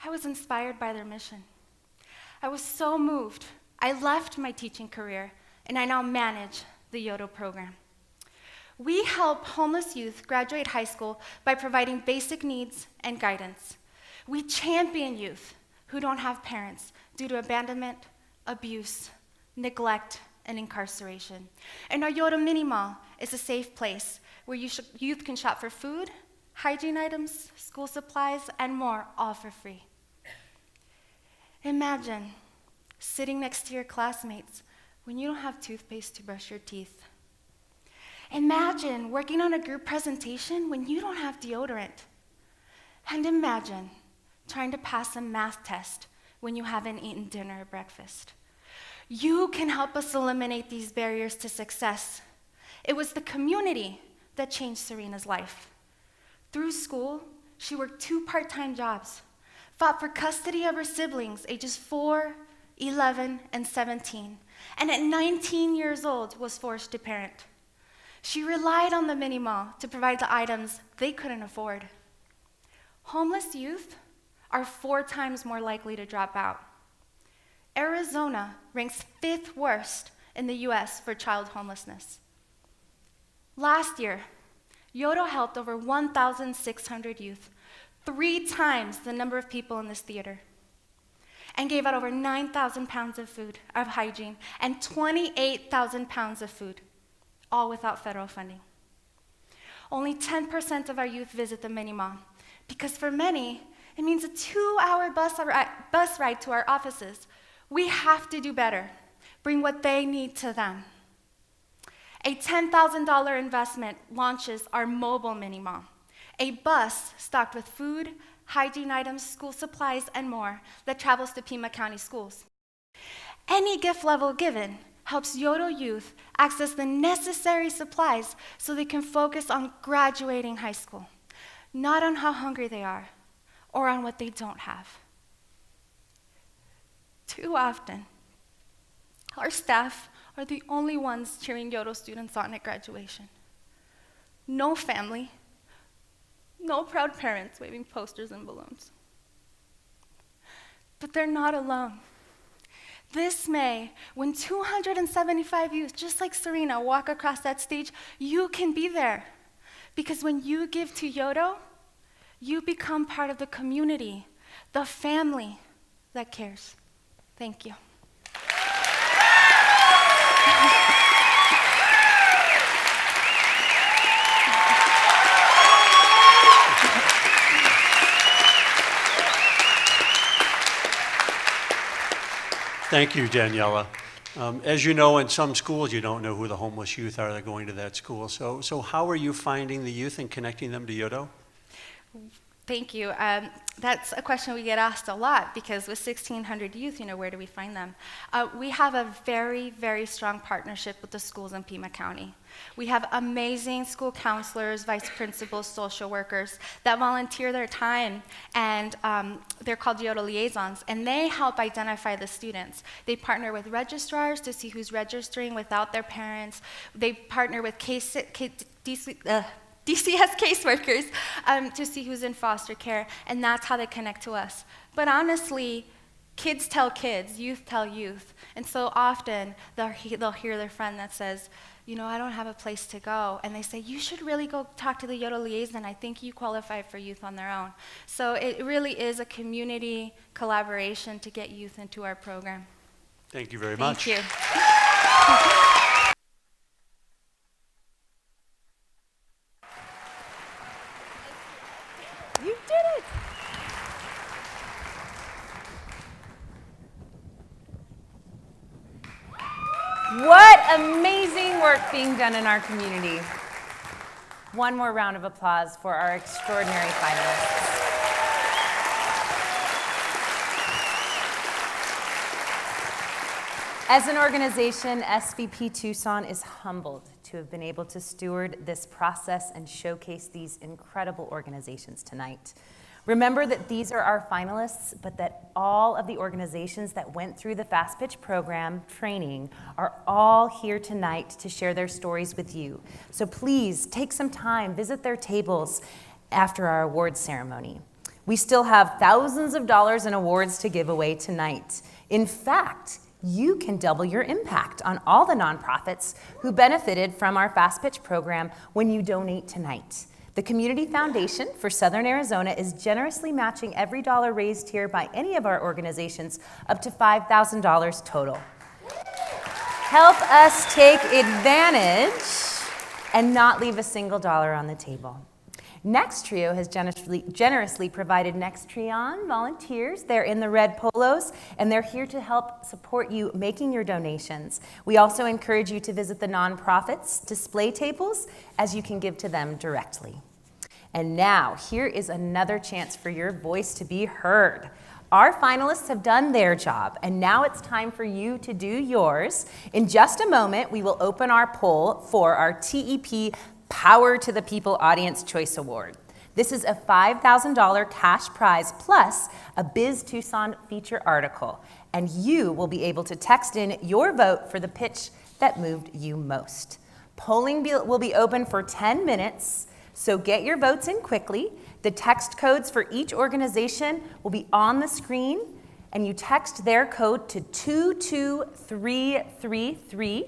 I was inspired by their mission. I was so moved. I left my teaching career, and I now manage the YODO program. We help homeless youth graduate high school by providing basic needs and guidance. We champion youth who don't have parents due to abandonment, abuse, neglect, and incarceration. And our YODO Mini Mall is a safe place where youth can shop for food, hygiene items, school supplies, and more, all for free. Imagine sitting next to your classmates when you don't have toothpaste to brush your teeth. Imagine working on a group presentation when you don't have deodorant. And imagine trying to pass a math test when you haven't eaten dinner or breakfast. You can help us eliminate these barriers to success. It was the community that changed Serena's life. Through school, she worked 2 part-time jobs, fought for custody of her siblings, ages 4, 11, and 17, and at 19 years old was forced to parent. She relied on the mini mall to provide the items they couldn't afford. Homeless youth are 4 times more likely to drop out. Arizona ranks 5th worst in the US for child homelessness. Last year, YODO helped over 1,600 youth, 3 times the number of people in this theater, and gave out over 9,000 pounds of food, of hygiene, and 28,000 pounds of food, all without federal funding. Only 10% of our youth visit the mini mall, because for many, it means a 2-hour bus ride to our offices. We have to do better, bring what they need to them. A $10,000 investment launches our mobile mini mall, a bus stocked with food, hygiene items, school supplies, and more that travels to Pima County schools. Any gift level given helps YODO youth access the necessary supplies so they can focus on graduating high school, not on how hungry they are or on what they don't have. Too often, our staff are the only ones cheering YODO students on at graduation. No family, no proud parents waving posters and balloons. But they're not alone. This May, when 275 youth, just like Serena, walk across that stage, you can be there. Because when you give to YODO, you become part of the community, the family that cares. Thank you. Thank you, Daniela. As you know, in some schools, you don't know who the homeless youth are that are going to that school. So how are you finding the youth and connecting them to YODO? Thank you. That's a question we get asked a lot because with 1,600 youth, where do we find them? We have a very, very strong partnership with the schools in Pima County. We have amazing school counselors, vice principals, social workers that volunteer their time, and they're called YODO liaisons, and they help identify the students. They partner with registrars to see who's registering without their parents. They partner with DCS caseworkers to see who's in foster care, and that's how they connect to us. But honestly, kids tell kids, youth tell youth, and so often they'll hear their friend that says, I don't have a place to go, and they say, you should really go talk to the YODO liaison. I think you qualify for Youth on Their Own. So it really is a community collaboration to get youth into our program. Thank you very much. Thank you. You did it. What amazing work being done in our community. One more round of applause for our extraordinary finalists. As an organization, SVP Tucson is humbled to have been able to steward this process and showcase these incredible organizations tonight. Remember that these are our finalists, but that all of the organizations that went through the Fast Pitch program training are all here tonight to share their stories with you. So please take some time, visit their tables after our awards ceremony. We still have thousands of dollars in awards to give away tonight. In fact, you can double your impact on all the nonprofits who benefited from our Fast Pitch program when you donate tonight. The Community Foundation for Southern Arizona is generously matching every dollar raised here by any of our organizations up to $5,000 total. Help us take advantage and not leave a single dollar on the table. Next Trio has generously provided Next Trion volunteers. They're in the red polos, and they're here to help support you making your donations. We also encourage you to visit the nonprofits' display tables, as you can give to them directly. And now, here is another chance for your voice to be heard. Our finalists have done their job, and now it's time for you to do yours. In just a moment, we will open our poll for our TEP Power to the People Audience Choice Award. This is a $5,000 cash prize plus a Biz Tucson feature article, and you will be able to text in your vote for the pitch that moved you most. Polling will be open for 10 minutes, so get your votes in quickly. The text codes for each organization will be on the screen, and you text their code to 22333.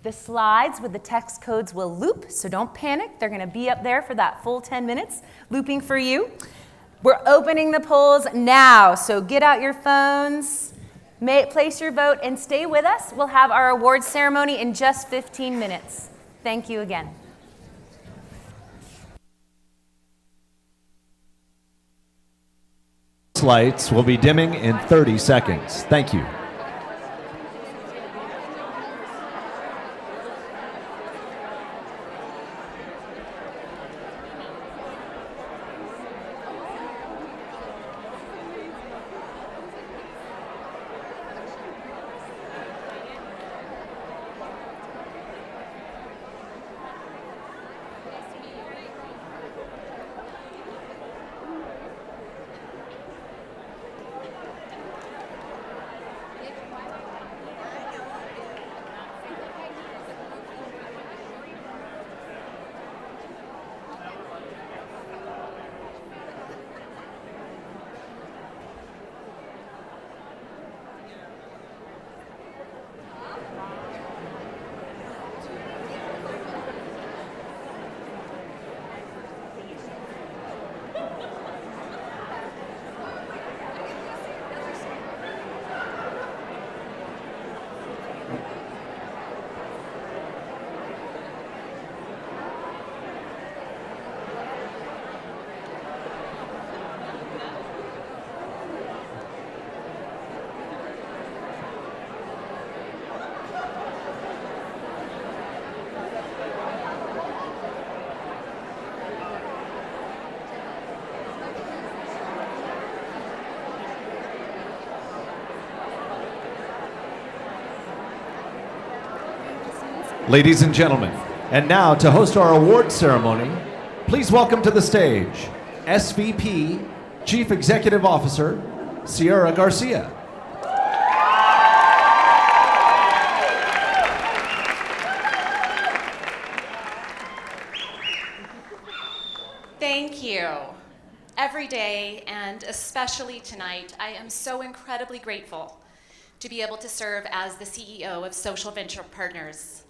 The slides with the text codes will loop, so don't panic. They're going to be up there for that full 10 minutes, looping for you. We're opening the polls now, so get out your phones, place your vote, and stay with us. We'll have our awards ceremony in just 15 minutes. Thank you again. Lights will be dimming in 30 seconds. Thank you. Ladies and gentlemen, and now to host our award ceremony, please welcome to the stage SVP, Chief Executive Officer, Sierra Garcia. Thank you. Every day, and especially tonight, I am so incredibly grateful to be able to serve as the CEO of Social Venture Partners.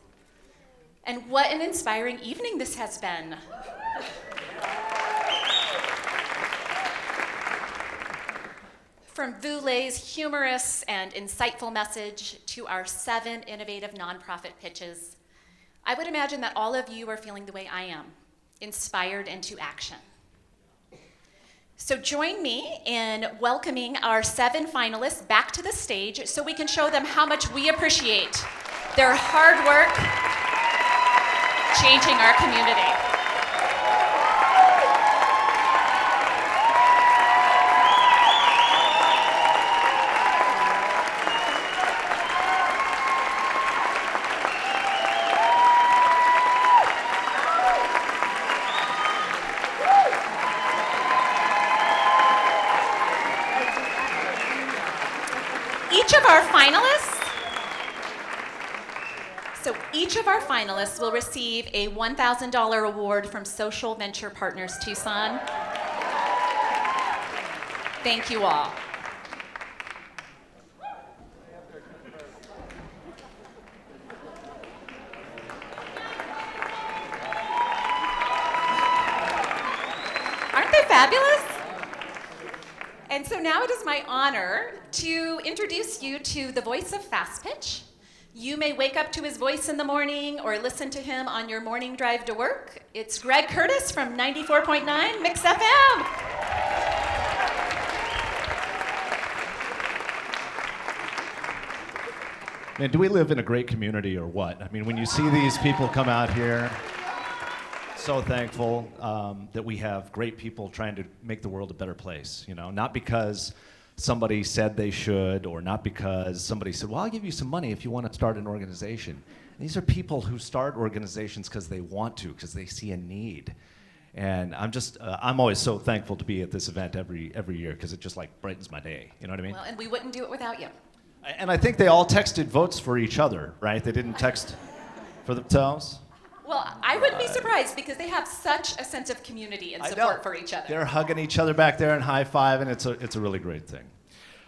And what an inspiring evening this has been. From Vule's humorous and insightful message to our 7 innovative nonprofit pitches, I would imagine that all of you are feeling the way I am, inspired into action. So join me in welcoming our 7 finalists back to the stage so we can show them how much we appreciate their hard work changing our community. Each of our finalists will receive a $1,000 award from Social Venture Partners Tucson. Thank you all. Aren't they fabulous? And so now it is my honor to introduce you to the voice of Fast Pitch. You may wake up to his voice in the morning or listen to him on your morning drive to work. It's Greg Curtis from 94.9 Mix FM. Man, do we live in a great community or what? I mean, when you see these people come out here, so thankful that we have great people trying to make the world a better place, you know, not because somebody said they should, or not because somebody said, well, I'll give you some money if you want to start an organization. These are people who start organizations because they want to, because they see a need. And I'm always so thankful to be at this event every year, because it just like brightens my day, you know what I mean? Well, and we wouldn't do it without you. And I think they all texted votes for each other, right? They didn't text for themselves? Well, I wouldn't be surprised because they have such a sense of community and support for each other. They're hugging each other back there and high-fiving. It's a really great thing.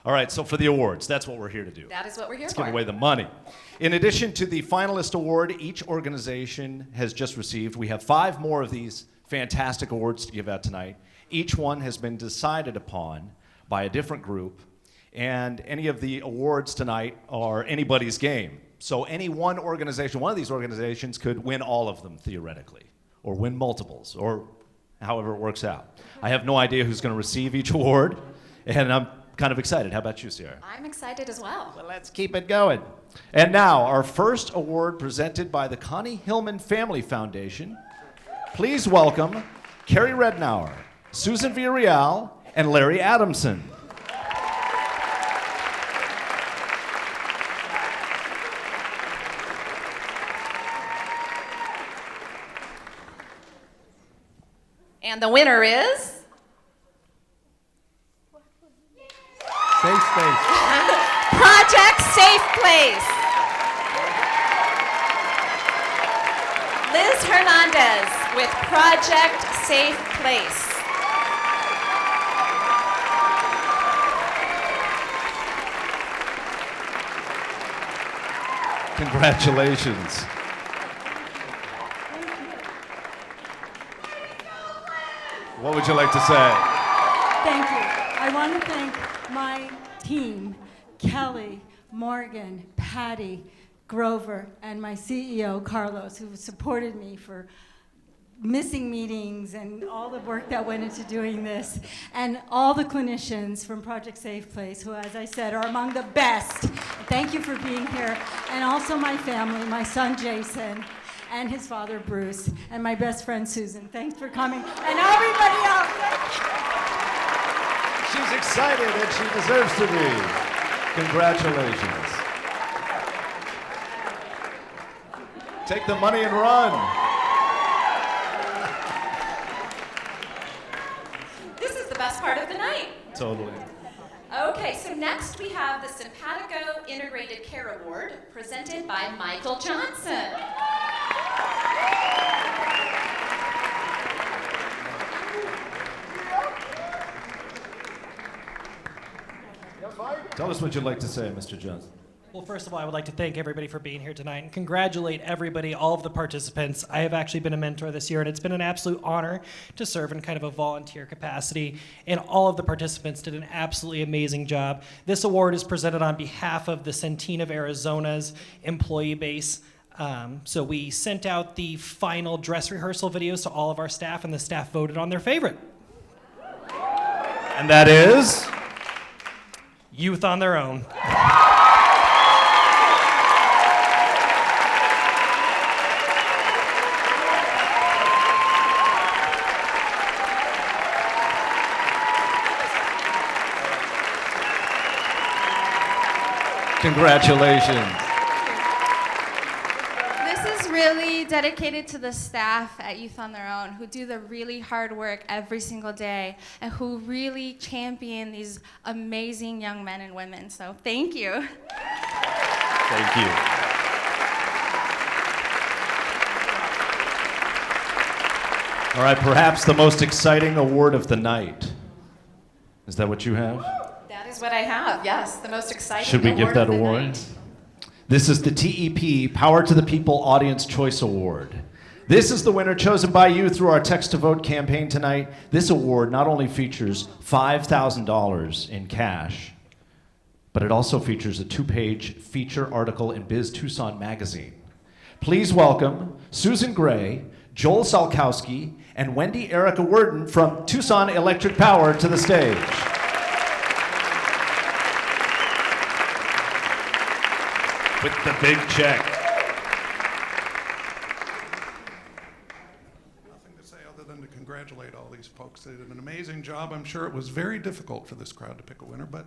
All right, so for the awards, that's what we're here to do. That is what we're here Let's for. give away the money. In addition to the finalist award each organization has just received, we have 5 more of these fantastic awards to give out tonight. Each one has been decided upon by a different group, and any of the awards tonight are anybody's game. So any one organization, one of these organizations could win all of them theoretically, or win multiples, or however it works out. I have no idea who's going to receive each award, and I'm kind of excited. How about you, Sierra? I'm excited as well. Well, let's keep it going. And now, our first award presented by the Connie Hillman Family Foundation. Please welcome Carrie Rednauer, Susan Villarreal, and Larry Adamson. And the winner is... Safe Space. Project Safe Place. Liz Hernandez with Project Safe Place. Congratulations. What would you like to say? Thank you. I want to thank my team, Kelly, Morgan, Patty, Grover, and my CEO, Carlos, who supported me for missing meetings and all the work that went into doing this, and all the clinicians from Project Safe Place, who, as I said, are among the best. Thank you for being here. And also my family, my son, Jason, and his father, Bruce, and my best friend, Susan. Thanks for coming. And everybody else. She's excited, and she deserves to be. Congratulations. Take the money and run. This is the best part of the night. Totally. Okay, so next we have the Simpatico Integrated Care Award presented by Michael Johnson. Tell us what you'd like to say, Mr. Johnson. Well, first of all, I would like to thank everybody for being here tonight and congratulate everybody, all of the participants. I have actually been a mentor this year, and it's been an absolute honor to serve in kind of a volunteer capacity. And all of the participants did an absolutely amazing job. This award is presented on behalf of the Centene of Arizona's employee base. So we sent out the final dress rehearsal videos to all of our staff, and the staff voted on their favorite. And that is? Youth on Their Own. Congratulations. This is really dedicated to the staff at Youth on Their Own who do the really hard work every single day and who really champion these amazing young men and women. So thank you. Thank you. All right, perhaps the most exciting award of the night. Is that what you have? That is what I have, yes, the most exciting Should we give that of the award? night. This is the TEP Power to the People Audience Choice Award. This is the winner chosen by you through our Text to Vote campaign tonight. This award not only features $5,000 in cash, but it also features a 2-page feature article in Biz Tucson magazine. Please welcome Susan Gray, Joel Salkowski, and Wendy Erica Worden from Tucson Electric Power to the stage. With the big check. Nothing to say other than to congratulate all these folks. They did an amazing job. I'm sure it was very difficult for this crowd to pick a winner, but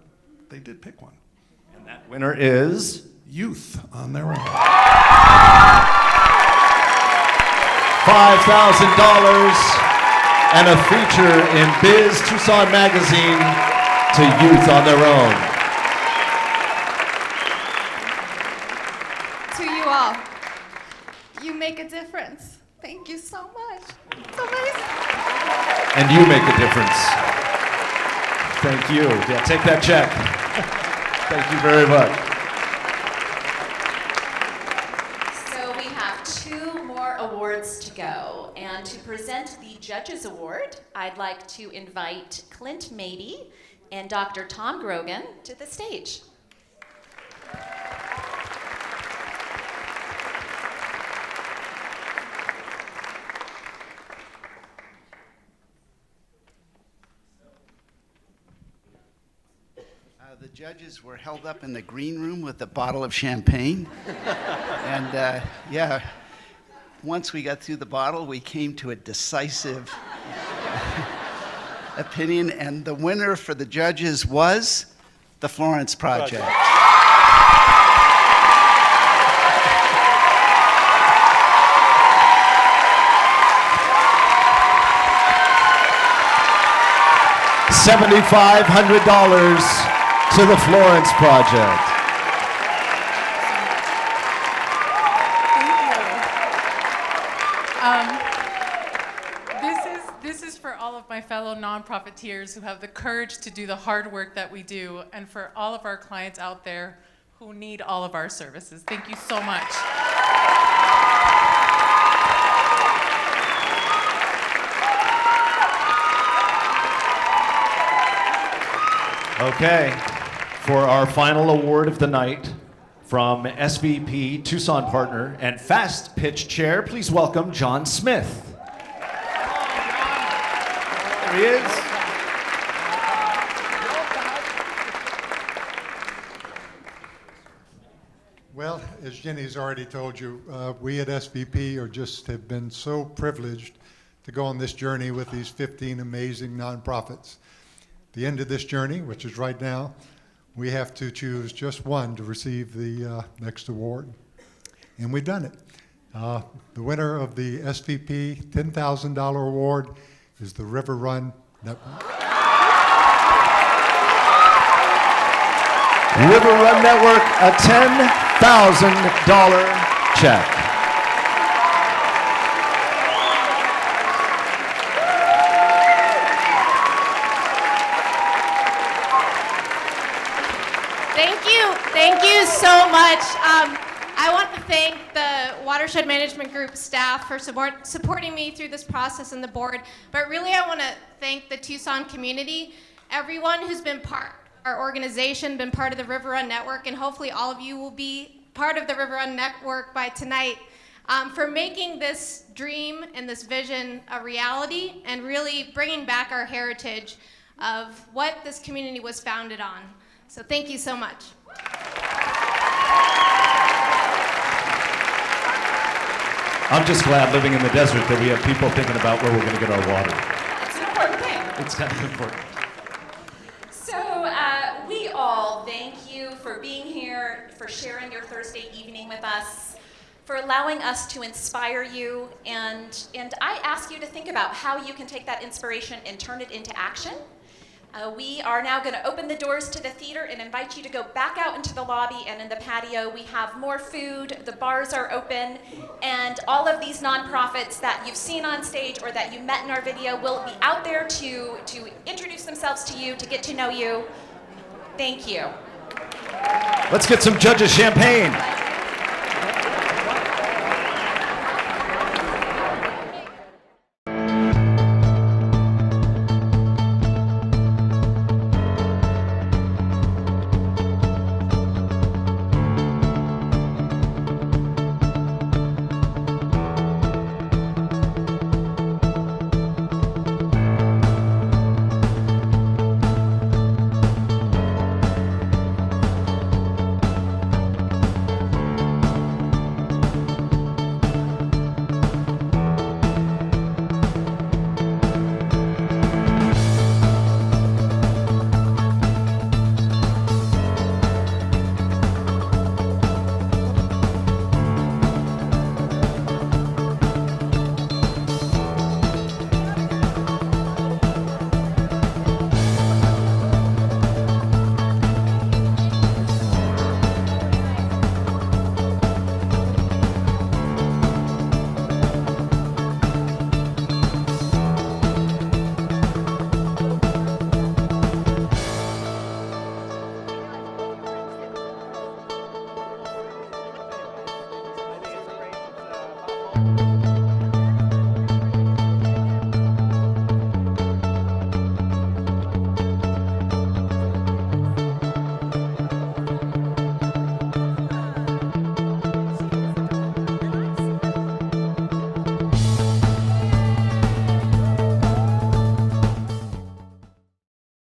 they did pick one. And that winner is? Youth on Their Own. $5,000 and a feature in Biz Tucson magazine to Youth on Their Own. To you all, you make a difference. Thank you so much. It's amazing. And you make a difference. Thank you. Yeah, take that check. Thank you very much. So we have 2 more awards to go. And to present the Judges Award, I'd like to invite Clint Mady and Dr. Tom Grogan to the stage. The judges were held up in the green room with a bottle of champagne. And yeah, once we got through the bottle, we came to a decisive opinion. And the winner for the judges was the Florence Project. $7,500 to the Florence Project. This is for all of my fellow nonprofiteers who have the courage to do the hard work that we do, and for all of our clients out there who need all of our services. Thank you so much. Okay, for our final award of the night from SVP, Tucson Partner, and Fast Pitch Chair, please welcome John Smith. There he is. Well, as Jenny's already told you, we at SVP have been so privileged to go on this journey with these 15 amazing nonprofits. At the end of this journey, which is right now, we have to choose just one to receive the next award. And we've done it. The winner of the SVP $10,000 award is the River Run Network. River Run Network, a $10,000 check. Thank you so much. I want to thank the Watershed Management Group staff for supporting me through this process and the board, but really I want to thank the Tucson community, everyone who's been part of our organization, been part of the River Run Network, and hopefully all of you will be part of the River Run Network by tonight, for making this dream and this vision a reality and really bringing back our heritage of what this community was founded on. So thank you so much. I'm just glad living in the desert that we have people thinking about where we're going to get our water. It's an important thing. It's kind of important. So we all thank you for being here, for sharing your Thursday evening with us, for allowing us to inspire you, and I ask you to think about how you can take that inspiration and turn it into action. We are now going to open the doors to the theater and invite you to go back out into the lobby and in the patio. We have more food, the bars are open, and all of these nonprofits that you've seen on stage or that you met in our video will be out there to introduce themselves to you, to get to know you. Thank you. Let's get some Judges champagne.